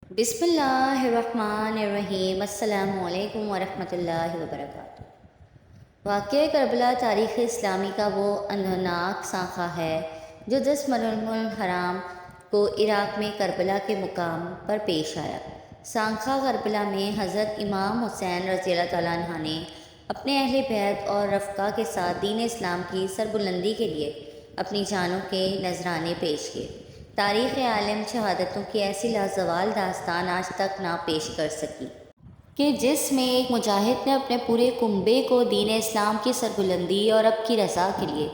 بسم اللہ الرحمن الرحیم۔ السلام علیکم ورحمۃ اللہ وبرکاتہ۔ واقعہ کربلا تاریخ اسلامی کا وہ اندھناک سانحہ ہے جو 10 محرم الحرام کو عراق میں کربلا کے مقام پر پیش آیا۔ سانحہ کربلا میں حضرت امام حسین رضی اللہ تعالیٰ عنہ نے اپنے اہل بیت اور رفقا کے ساتھ دین اسلام کی سربلندی کے لیے اپنی جانوں کے نذرانے پیش کیے۔ تاریخ عالم شہادتوں کی ایسی لازوال داستان آج تک نہ پیش کر سکی کہ جس میں ایک مجاہد نے اپنے پورے کنبے کو دین اسلام کی سربلندی اور رب کی رضا کے لیے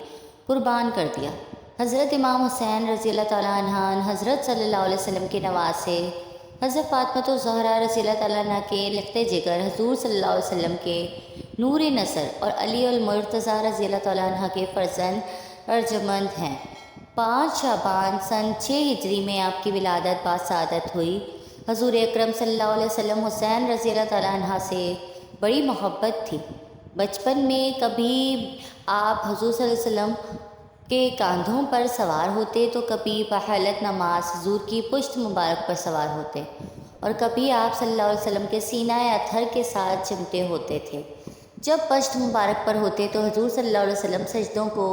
قربان کر دیا۔ حضرت امام حسین رضی اللہ تعالیٰ عنہ حضرت صلی اللہ علیہ وسلم کے نواسے، حضرت فاطمۃ الزہرا رضی اللہ تعالیٰ عنہ کے لخت جگر، حضور صلی اللہ علیہ وسلم کے نور نظر اور علی المرتضیٰ رضی اللہ تعالیٰ عنہ کے فرزند ارجمند ہیں۔ 5 شعبان سن 6 ہجری میں آپ کی ولادت باسعادت ہوئی۔ حضور اکرم صلی اللہ علیہ وسلم حسین رضی اللہ تعالیٰ عنہ سے بڑی محبت تھی۔ بچپن میں کبھی آپ حضور صلی اللہ علیہ وسلم کے کاندھوں پر سوار ہوتے تو کبھی بحالت نماز حضور کی پشت مبارک پر سوار ہوتے اور کبھی آپ صلی اللہ علیہ وسلم کے سینہ اطہر کے ساتھ چمٹے ہوتے تھے۔ جب پشت مبارک پر ہوتے تو حضور صلی اللہ علیہ وسلم سجدوں کو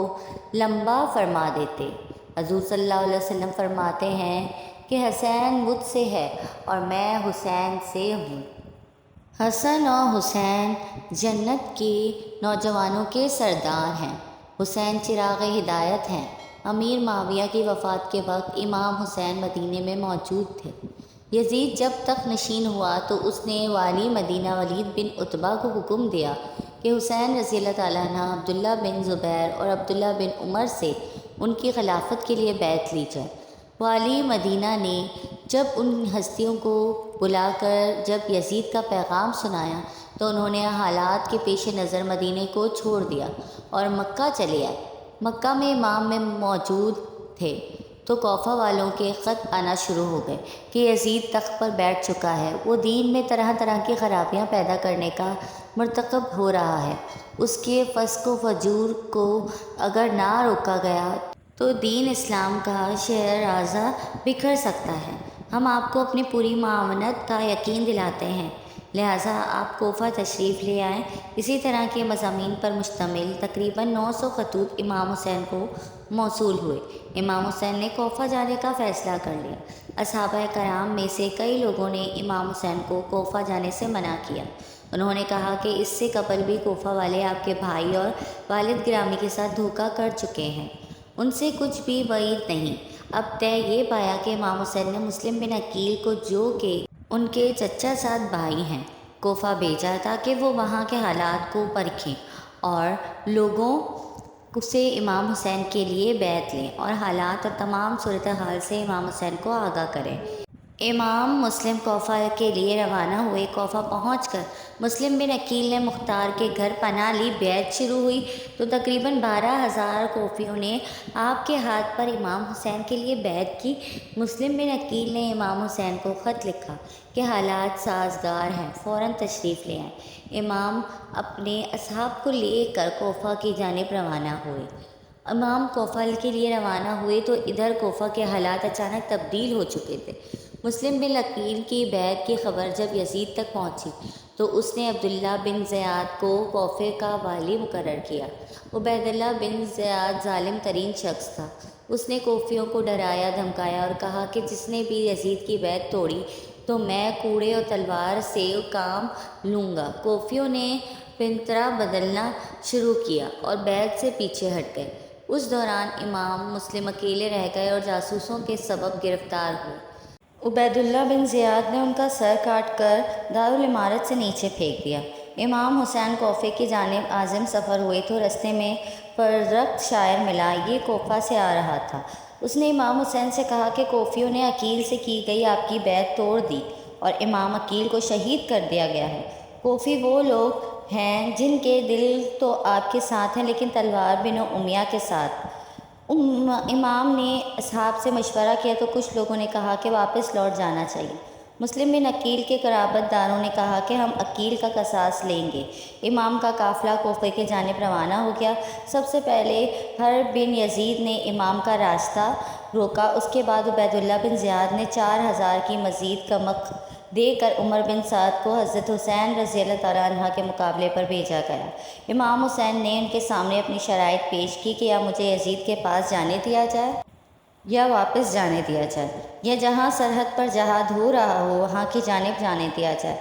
لمبا فرما دیتے۔ حضور صلی اللہ علیہ وسلم فرماتے ہیں کہ حسین مجھ سے ہے اور میں حسین سے ہوں۔ حسن اور حسین جنت کے نوجوانوں کے سردار ہیں۔ حسین چراغ ہدایت ہیں۔ امیر معاویہ کی وفات کے وقت امام حسین مدینے میں موجود تھے۔ یزید جب تخت نشین ہوا تو اس نے والی مدینہ ولید بن عتبہ کو حکم دیا کہ حسین رضی اللہ تعالیٰ عنہ عبداللہ بن زبیر اور عبداللہ بن عمر سے ان کی خلافت کے لیے بیعت لی جائے۔ والی مدینہ نے جب ان ہستیوں کو بلا کر جب یزید کا پیغام سنایا تو انہوں نے حالات کے پیش نظر مدینے کو چھوڑ دیا اور مکہ چلے آئے۔ مکہ میں امام میں موجود تھے تو کوفہ والوں کے خط آنا شروع ہو گئے کہ یزید تخت پر بیٹھ چکا ہے، وہ دین میں طرح طرح کی خرابیاں پیدا کرنے کا مرتکب ہو رہا ہے، اس کے فسق و فجور کو اگر نہ روکا گیا تو دین اسلام کا شہرازہ بکھر سکتا ہے۔ ہم آپ کو اپنی پوری معاونت کا یقین دلاتے ہیں، لہٰذا آپ کوفہ تشریف لے آئیں۔ اسی طرح کے مضامین پر مشتمل تقریباً 900 خطوط امام حسین کو موصول ہوئے۔ امام حسین نے کوفہ جانے کا فیصلہ کر لیا۔ اصحابہ کرام میں سے کئی لوگوں نے امام حسین کو کوفہ جانے سے منع کیا۔ انہوں نے کہا کہ اس سے قبل بھی کوفہ والے آپ کے بھائی اور والد گرامی کے ساتھ دھوکہ کر چکے ہیں، ان سے کچھ بھی بعید نہیں۔ اب طے یہ پایا کہ امام حسین نے مسلم بن عقیل کو، جو کہ ان کے چچا زاد بھائی ہیں، کوفہ بھیجا تاکہ وہ وہاں کے حالات کو پرکھیں اور لوگوں سے امام حسین کے لیے بیعت لیں اور حالات اور تمام صورتحال سے امام حسین کو آگاہ کریں۔ امام مسلم کوفہ کے لیے روانہ ہوئے۔ کوفہ پہنچ کر مسلم بن عقیل نے مختار کے گھر پناہ لی۔ بیعت شروع ہوئی تو تقریباً 12,000 کوفیوں نے آپ کے ہاتھ پر امام حسین کے لیے بیعت کی۔ مسلم بن عقیل نے امام حسین کو خط لکھا کہ حالات سازگار ہیں، فوراً تشریف لے آئیں۔ امام اپنے اصحاب کو لے کر کوفہ کی جانب روانہ ہوئے۔ امام کوفہ کے لیے روانہ ہوئے تو ادھر کوفہ کے حالات اچانک تبدیل ہو چکے تھے۔ مسلم بن عقیل کی بیعت کی خبر جب یزید تک پہنچی تو اس نے عبداللہ بن زیاد کو کوفے کا والی مقرر کیا۔ عبیداللہ بن زیاد ظالم ترین شخص تھا۔ اس نے کوفیوں کو ڈرایا دھمکایا اور کہا کہ جس نے بھی یزید کی بیعت توڑی تو میں کوڑے اور تلوار سے کام لوں گا۔ کوفیوں نے پنترا بدلنا شروع کیا اور بیعت سے پیچھے ہٹ گئے۔ اس دوران امام مسلم اکیلے رہ گئے اور جاسوسوں کے سبب گرفتار ہوئے۔ عبیداللہ بن زیاد نے ان کا سر کاٹ کر دارالعمارت سے نیچے پھینک دیا۔ امام حسین کوفے کی جانب عازم سفر ہوئے تو رستے میں پرزرق شاعر ملا۔ یہ کوفہ سے آ رہا تھا۔ اس نے امام حسین سے کہا کہ کوفیوں نے عقیل سے کی گئی آپ کی بیعت توڑ دی اور امام عقیل کو شہید کر دیا گیا ہے۔ کوفی وہ لوگ ہیں جن کے دل تو آپ کے ساتھ ہیں لیکن تلوار بن امیہ کے ساتھ۔ امام نے اصحاب سے مشورہ کیا تو کچھ لوگوں نے کہا کہ واپس لوٹ جانا چاہیے۔ مسلم بن عقیل کے قرابت داروں نے کہا کہ ہم عقیل کا قصاص لیں گے۔ امام کا قافلہ کوفے کی جانب روانہ ہو گیا۔ سب سے پہلے حرب بن یزید نے امام کا راستہ روکا۔ اس کے بعد عبید اللہ بن زیاد نے 4000 کی مزید کمک دے کر عمر بن سعد کو حضرت حسین رضی اللہ تعالیٰ عنہ کے مقابلے پر بھیجا گیا۔ امام حسین نے ان کے سامنے اپنی شرائط پیش کی کہ یا مجھے یزید کے پاس جانے دیا جائے یا واپس جانے دیا جائے، یا جہاں سرحد پر جہاد ہو رہا ہو وہاں کی جانب جانے دیا جائے۔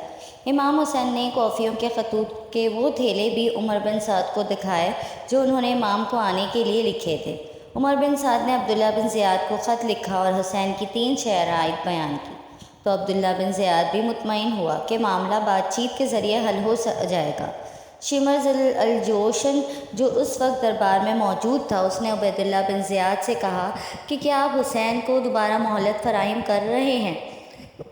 امام حسین نے کافیوں کے خطوط کے وہ تھیلے بھی عمر بن سعد کو دکھائے جو انہوں نے امام کو آنے کے لیے لکھے تھے۔ عمر بن سعد نے عبداللہ بن زیاد کو خط لکھا اور حسین کی 3 شرائط بیان کی، تو عبداللہ بن زیاد بھی مطمئن ہوا کہ معاملہ بات چیت کے ذریعے حل ہو جائے گا۔ شمر الجوشن جو اس وقت دربار میں موجود تھا، اس نے عبید اللہ بن زیاد سے کہا کہ کیا آپ حسین کو دوبارہ مہلت فراہم کر رہے ہیں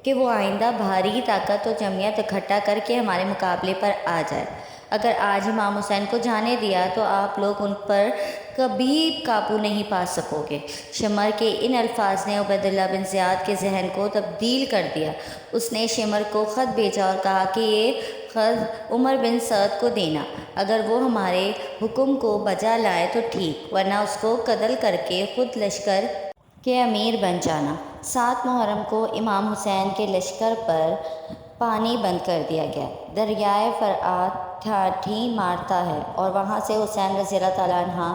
کہ وہ آئندہ بھاری طاقت و جمعیت اکٹھا کر کے ہمارے مقابلے پر آ جائے؟ اگر آج امام حسین کو جانے دیا تو آپ لوگ ان پر کبھی قابو نہیں پا سکو گے۔ شمر کے ان الفاظ نے عبید اللہ بن زیاد کے ذہن کو تبدیل کر دیا۔ اس نے شمر کو خط بھیجا اور کہا کہ یہ خط عمر بن سعد کو دینا، اگر وہ ہمارے حکم کو بجا لائے تو ٹھیک، ورنہ اس کو قتل کر کے خود لشکر کے امیر بن جانا۔ 7 محرم کو امام حسین کے لشکر پر پانی بند کر دیا گیا۔ دریائے فرات ٹھاٹھی مارتا ہے اور وہاں سے حسین رضی اللہ تعالیٰ عنہ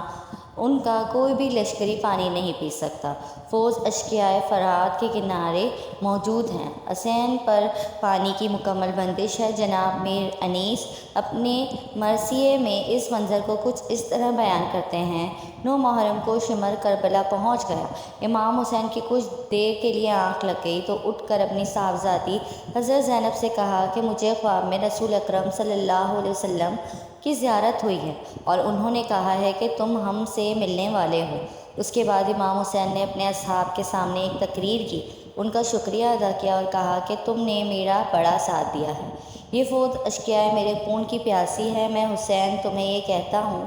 ان کا کوئی بھی لشکری پانی نہیں پی سکتا۔ فوج اشکیائے فرات کے کنارے موجود ہیں۔ حسین پر پانی کی مکمل بندش ہے۔ جناب میر انیس اپنے مرثیے میں اس منظر کو کچھ اس طرح بیان کرتے ہیں: 9 محرم کو شمر کربلا پہنچ گیا۔ امام حسین کی کچھ دیر کے لیے آنکھ لگ گئی تو اٹھ کر اپنی صاحبزادی حضرت زینب سے کہا کہ مجھے خواب میں رسول اکرم صلی اللہ علیہ وسلم کی زیارت ہوئی ہے اور انہوں نے کہا ہے کہ تم ہم سے ملنے والے ہو۔ اس کے بعد امام حسین نے اپنے اصحاب کے سامنے ایک تقریر کی، ان کا شکریہ ادا کیا اور کہا کہ تم نے میرا بڑا ساتھ دیا ہے۔ یہ فوج اشکیائے میرے خون کی پیاسی ہے۔ میں حسین تمہیں یہ کہتا ہوں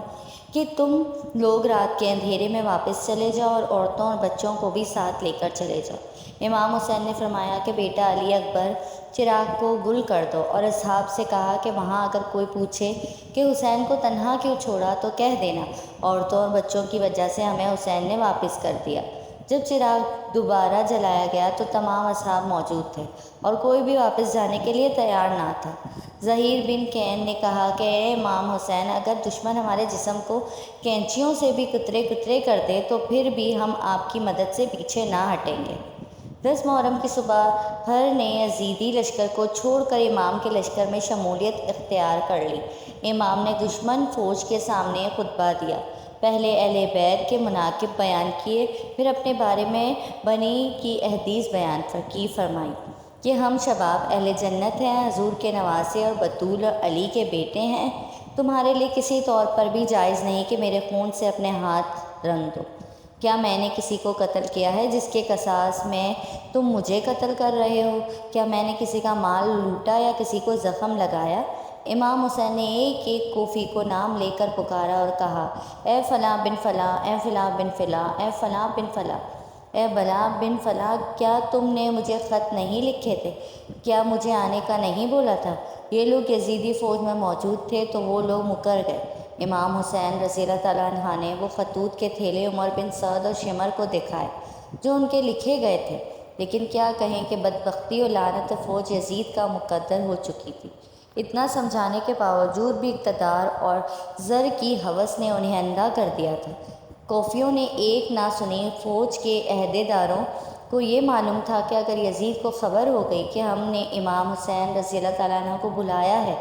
کہ تم لوگ رات کے اندھیرے میں واپس چلے جاؤ اور عورتوں اور بچوں کو بھی ساتھ لے کر چلے جاؤ۔ امام حسین نے فرمایا کہ بیٹا علی اکبر، چراغ کو گل کر دو، اور اصحاب سے کہا کہ وہاں اگر کوئی پوچھے کہ حسین کو تنہا کیوں چھوڑا تو کہہ دینا عورتوں اور بچوں کی وجہ سے ہمیں حسین نے واپس کر دیا۔ جب چراغ دوبارہ جلایا گیا تو تمام اصحاب موجود تھے اور کوئی بھی واپس جانے کے لیے تیار نہ تھا۔ زہیر بن کین نے کہا کہ اے امام حسین، اگر دشمن ہمارے جسم کو کینچیوں سے بھی قطرے قطرے کر دے تو پھر بھی ہم آپ کی مدد سے پیچھے نہ ہٹیں گے۔ 10 محرم کی صبح ہر نے یزیدی لشکر کو چھوڑ کر امام کے لشکر میں شمولیت اختیار کر لی۔ امام نے دشمن فوج کے سامنے خطبہ دیا، پہلے اہل بیت کے مناقب بیان کیے، پھر اپنے بارے میں بنی کی احادیث بیان کی فرمائی کہ ہم شباب اہل جنت ہیں، حضور کے نواسے اور بطول اور علی کے بیٹے ہیں۔ تمہارے لیے کسی طور پر بھی جائز نہیں کہ میرے خون سے اپنے ہاتھ رنگ دو۔ کیا میں نے کسی کو قتل کیا ہے جس کے قصاص میں تم مجھے قتل کر رہے ہو؟ کیا میں نے کسی کا مال لوٹا یا کسی کو زخم لگایا؟ امام حسین نے ایک ایک کوفی کو نام لے کر پکارا اور کہا: اے فلاں بن فلاں، اے فلاں بن فلاں، اے فلاں بن فلاں، اے بلا بن فلاں، کیا تم نے مجھے خط نہیں لکھے تھے؟ کیا مجھے آنے کا نہیں بولا تھا؟ یہ لوگ یزیدی فوج میں موجود تھے تو وہ لوگ مکر گئے۔ امام حسین رضی اللہ تعالیٰ عنہ نے وہ خطوط کے تھیلے عمر بن سعد اور شمر کو دکھائے جو ان کے لکھے گئے تھے، لیکن کیا کہیں کہ بدبختی و لعنت فوج یزید کا مقدر ہو چکی تھی۔ اتنا سمجھانے کے باوجود بھی اقتدار اور زر کی ہوس نے انہیں اندھا کر دیا تھا۔ کوفیوں نے ایک نہ سنی۔ فوج کے عہدیداروں کو یہ معلوم تھا کہ اگر یزید کو خبر ہو گئی کہ ہم نے امام حسین رضی اللہ تعالیٰ عنہ کو بلایا ہے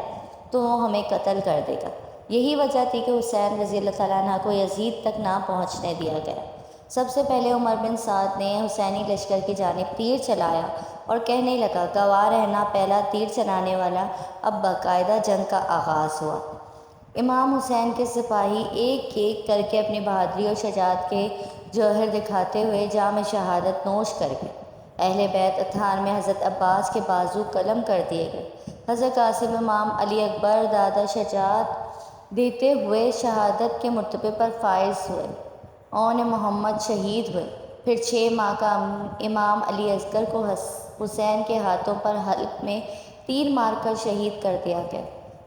تو وہ ہمیں قتل کر دے گا۔ یہی وجہ تھی کہ حسین رضی اللہ تعالیٰ عنہ کو یزید تک نہ پہنچنے دیا گیا۔ سب سے پہلے عمر بن سعد نے حسینی لشکر کی جانب تیر چلایا اور کہنے لگا: گواہ رہنا، پہلا تیر چلانے والا۔ اب باقاعدہ جنگ کا آغاز ہوا۔ امام حسین کے سپاہی ایک ایک کر کے اپنی بہادری اور شجاعت کے جوہر دکھاتے ہوئے جام شہادت نوش کر گئے۔ اہل بیت اطہار میں حضرت عباس کے بازو قلم کر دیے گئے۔ حضرت قاسم امام علی اکبر دادا شجاعت دیتے ہوئے شہادت کے مرتبے پر فائز ہوئے۔ اون محمد شہید ہوئے۔ پھر 6 ماہ کا امام علی اصغر کو حسین کے ہاتھوں پر حلق میں تیر مار کر شہید کر دیا گیا۔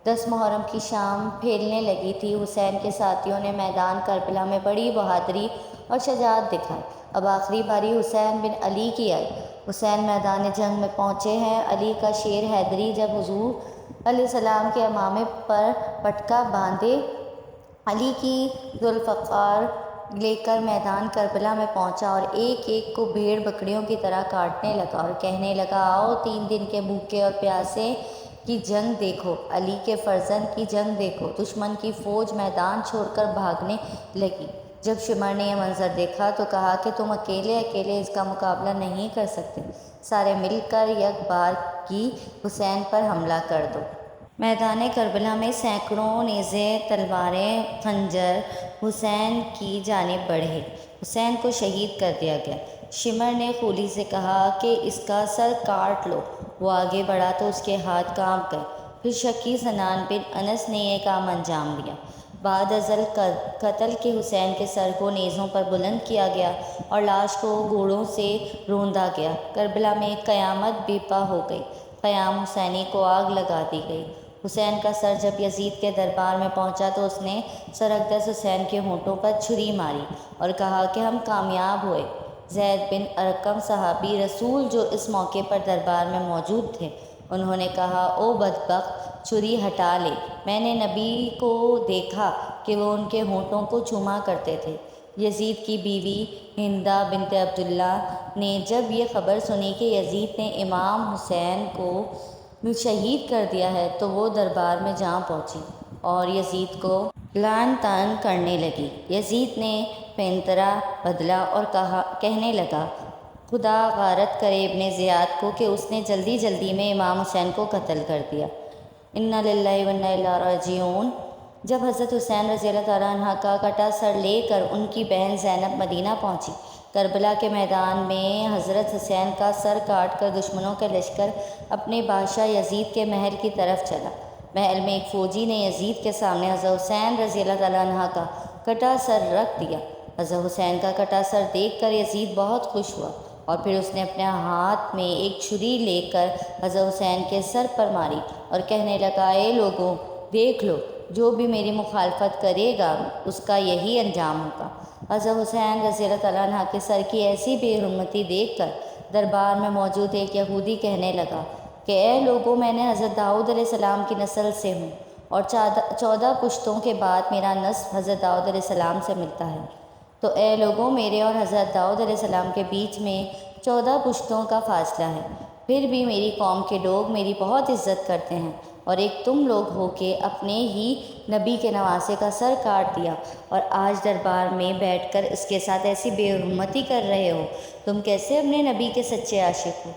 10 محرم کی شام پھیلنے لگی تھی۔ حسین کے ساتھیوں نے میدان کربلا میں بڑی بہادری اور شجاعت دکھائی۔ اب آخری باری حسین بن علی کی آئی۔ حسین میدان جنگ میں پہنچے ہیں۔ علی کا شیر حیدری جب حضور علیہ السلام کے امامے پر پٹکا باندھے علی کی ذوالفقار لے کر میدان کربلا میں پہنچا اور ایک ایک کو بھیڑ بکریوں کی طرح کاٹنے لگا اور کہنے لگا، آؤ 3 دن کے بھوکے اور پیاسے کی جنگ دیکھو، علی کے فرزند کی جنگ دیکھو۔ دشمن کی فوج میدان چھوڑ کر بھاگنے لگی۔ جب شمر نے یہ منظر دیکھا تو کہا کہ تم اکیلے اس کا مقابلہ نہیں کر سکتے، سارے مل کر یک بار کی حسین پر حملہ کر دو۔ میدان کربلا میں سینکڑوں نیزے، تلواریں، خنجر حسین کی جانب بڑھے۔ حسین کو شہید کر دیا گیا۔ شمر نے خولی سے کہا کہ اس کا سر کاٹ لو۔ وہ آگے بڑھا تو اس کے ہاتھ کانپ گئے۔ پھر شکی سنان بن انس نے یہ کام انجام دیا۔ بعد ازل قتل کے حسین کے سر کو نیزوں پر بلند کیا گیا اور لاش کو گھوڑوں سے روندا گیا۔ کربلا میں قیامت برپا ہو گئی۔ قیام حسینی کو آگ لگا دی گئی۔ حسین کا سر جب یزید کے دربار میں پہنچا تو اس نے سرکدس حسین کے ہونٹوں پر چھری ماری اور کہا کہ ہم کامیاب ہوئے۔ زید بن ارقم صحابی رسول جو اس موقع پر دربار میں موجود تھے، انہوں نے کہا، او بدبخت، چھری ہٹا لے، میں نے نبی کو دیکھا کہ وہ ان کے ہونٹوں کو چوما کرتے تھے۔ یزید کی بیوی ہندہ بنت عبداللہ نے جب یہ خبر سنی کہ یزید نے امام حسین کو شہید کر دیا ہے تو وہ دربار میں جا پہنچی اور یزید کو لعن طعن کرنے لگی۔ یزید نے پینترا بدلا اور کہنے لگا، خدا غارت کرے ابن زیاد کو کہ اس نے جلدی میں امام حسین کو قتل کر دیا۔ انا للہ و انا الیہ راجعون۔ جب حضرت حسین رضی اللہ تعالیٰ عنہ کا کٹا سر لے کر ان کی بہن زینب مدینہ پہنچی، کربلا کے میدان میں حضرت حسین کا سر کاٹ کر دشمنوں کا لشکر اپنے بادشاہ یزید کے محل کی طرف چلا۔ محل میں ایک فوجی نے یزید کے سامنے حضرت حسین رضی اللہ تعالیٰ عنہ کا کٹا سر رکھ دیا۔ حضرت حسین کا کٹا سر دیکھ کر یزید بہت خوش ہوا اور پھر اس نے اپنے ہاتھ میں ایک چھری لے کر حضرت حسین کے سر پر ماری اور کہنے لگا، اے لوگوں، دیکھ لو، جو بھی میری مخالفت کرے گا اس کا یہی انجام ہوگا۔ حضرت حسین رضی اللہ تعالیٰ عنہ کے سر کی ایسی بے حرمتی دیکھ کر دربار میں موجود ایک یہودی کہنے لگا کہ اے لوگوں، میں نے حضرت داؤد علیہ السلام کی نسل سے ہوں اور 14 پشتوں کے بعد میرا نسب حضرت داؤد علیہ السلام سے ملتا ہے، تو اے لوگوں، میرے اور حضرت داؤد علیہ السلام کے بیچ میں 14 پشتوں کا فاصلہ ہے، پھر بھی میری قوم کے لوگ میری بہت عزت کرتے ہیں، اور ایک تم لوگ ہو کہ اپنے ہی نبی کے نواسے کا سر کاٹ دیا اور آج دربار میں بیٹھ کر اس کے ساتھ ایسی بے حرمتی کر رہے ہو۔ تم کیسے اپنے نبی کے سچے عاشق ہو؟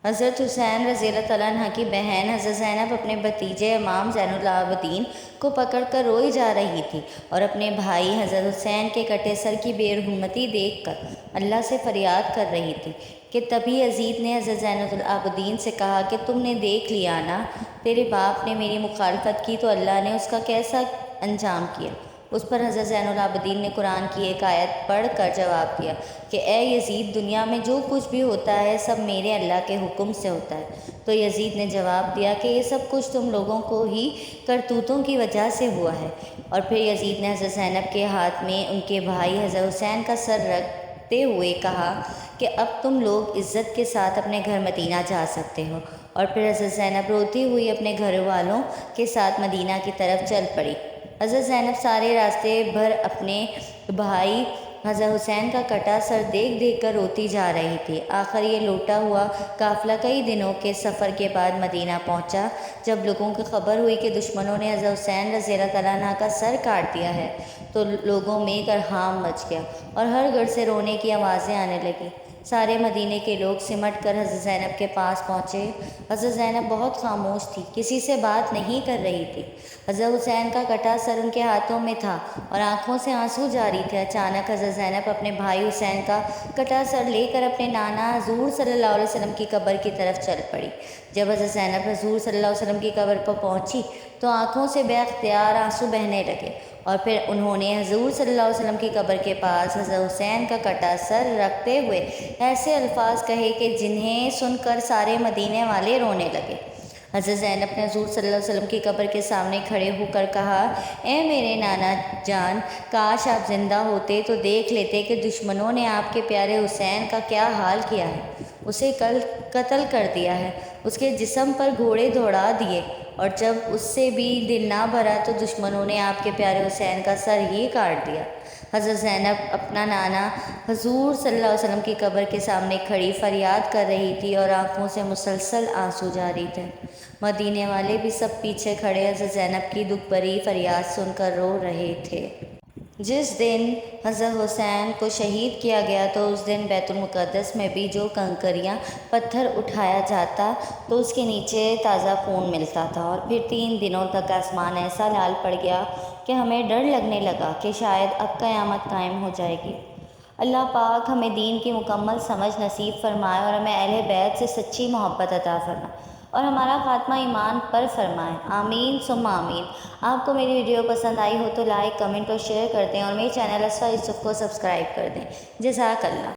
حضرت حسین رضی اللہ تعالیٰ عنہ کی بہن حضرت زینب اپنے بھتیجے امام زین العابدین کو پکڑ کر روئی جا رہی تھی اور اپنے بھائی حضرت حسین کے کٹے سر کی بے حرمتی دیکھ کر اللہ سے فریاد کر رہی تھی کہ تبھی یزید نے حضرت زین العابدین سے کہا کہ تم نے دیکھ لیا نا، تیرے باپ نے میری مخالفت کی تو اللہ نے اس کا کیسا انجام کیا۔ اس پر حضرت زین العابدین نے قرآن کی ایک آیت پڑھ کر جواب دیا کہ اے یزید، دنیا میں جو کچھ بھی ہوتا ہے سب میرے اللہ کے حکم سے ہوتا ہے۔ تو یزید نے جواب دیا کہ یہ سب کچھ تم لوگوں کو ہی کرتوتوں کی وجہ سے ہوا ہے۔ اور پھر یزید نے حضرت زینب کے ہاتھ میں ان کے بھائی حضرت حسین کا سر رکھتے ہوئے کہا کہ اب تم لوگ عزت کے ساتھ اپنے گھر مدینہ جا سکتے ہو۔ اور پھر حضرت زینب روتی ہوئی اپنے گھر والوں کے ساتھ مدینہ کی طرف چل پڑی۔ حضرت زینب سارے راستے بھر اپنے بھائی حضرت حسین کا کٹا سر دیکھ کر روتی جا رہی تھی۔ آخر یہ لوٹا ہوا قافلہ کئی دنوں کے سفر کے بعد مدینہ پہنچا۔ جب لوگوں کو خبر ہوئی کہ دشمنوں نے حضرت حسین رضی اللہ تعالیٰ عنہ کا سر کاٹ دیا ہے تو لوگوں میں گرہام مچ گیا اور ہر گھر سے رونے کی آوازیں آنے لگیں۔ سارے مدینے کے لوگ سمٹ کر حضرت زینب کے پاس پہنچے۔ حضرت زینب بہت خاموش تھی، کسی سے بات نہیں کر رہی تھی۔ حضرت حسین کا کٹا سر ان کے ہاتھوں میں تھا اور آنکھوں سے آنسو جاری تھے۔ اچانک حضرت زینب اپنے بھائی حسین کا کٹا سر لے کر اپنے نانا حضور صلی اللہ علیہ وسلم کی قبر کی طرف چل پڑی۔ جب حضرت زینب حضور صلی اللہ علیہ وسلم کی قبر پر پہنچی تو آنکھوں سے بے اختیار آنسو بہنے لگے، اور پھر انہوں نے حضور صلی اللہ علیہ وسلم کی قبر کے پاس حضرت حسین کا کٹا سر رکھتے ہوئے ایسے الفاظ کہے کہ جنہیں سن کر سارے مدینے والے رونے لگے۔ حضرت زینب نے حضور صلی اللہ علیہ وسلم کی قبر کے سامنے کھڑے ہو کر کہا، اے میرے نانا جان، کاش آپ زندہ ہوتے تو دیکھ لیتے کہ دشمنوں نے آپ کے پیارے حسین کا کیا حال کیا ہے۔ اسے قتل کر دیا ہے، اس کے جسم پر گھوڑے دوڑا دیے، اور جب اس سے بھی دل نہ بھرا تو دشمنوں نے آپ کے پیارے حسین کا سر ہی کاٹ دیا۔ حضرت زینب اپنا نانا حضور صلی اللہ علیہ وسلم کی قبر کے سامنے کھڑی فریاد کر رہی تھی اور آنکھوں سے مسلسل آنسو جاری تھے۔ مدینے والے بھی سب پیچھے کھڑے حضرت زینب کی دکھ بھری فریاد سن کر رو رہے تھے۔ جس دن حضرت حسین کو شہید کیا گیا تو اس دن بیت المقدس میں بھی جو کنکریاں پتھر اٹھایا جاتا تو اس کے نیچے تازہ خون ملتا تھا، اور پھر 3 دنوں تک آسمان ایسا لال پڑ گیا کہ ہمیں ڈر لگنے لگا کہ شاید اب قیامت قائم ہو جائے گی۔ اللہ پاک ہمیں دین کی مکمل سمجھ نصیب فرمائے اور ہمیں اہل بیت سے سچی محبت عطا فرمائے اور ہمارا خاتمہ ایمان پر فرمائے، آمین ثم آمین۔ آپ کو میری ویڈیو پسند آئی ہو تو لائک، کمنٹ اور شیئر کر دیں، اور میرے چینل اسرا یوسف کو سبسکرائب کر دیں۔ جزاک اللہ۔